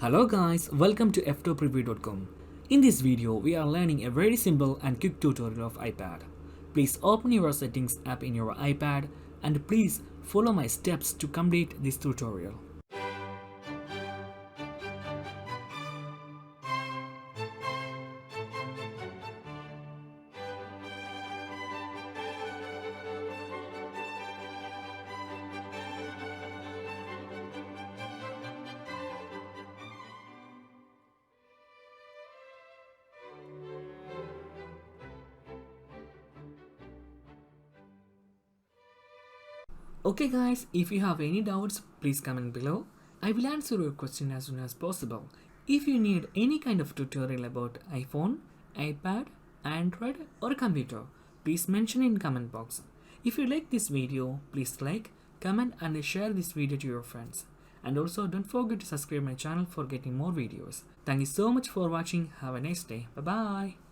Hello guys, welcome to Ftopreview.com. In this video, we are learning a very simple and quick tutorial of iPad. Please open your settings app in your iPad and please follow my steps to complete this tutorial. Okay guys, if you have any doubts, please comment below. I will answer your question as soon as possible. If you need any kind of tutorial about iPhone, iPad, Android or computer, please mention in comment box. If you like this video, please like, comment and share this video to your friends. And also don't forget to subscribe my channel for getting more videos. Thank you so much for watching. Have a nice day. Bye bye.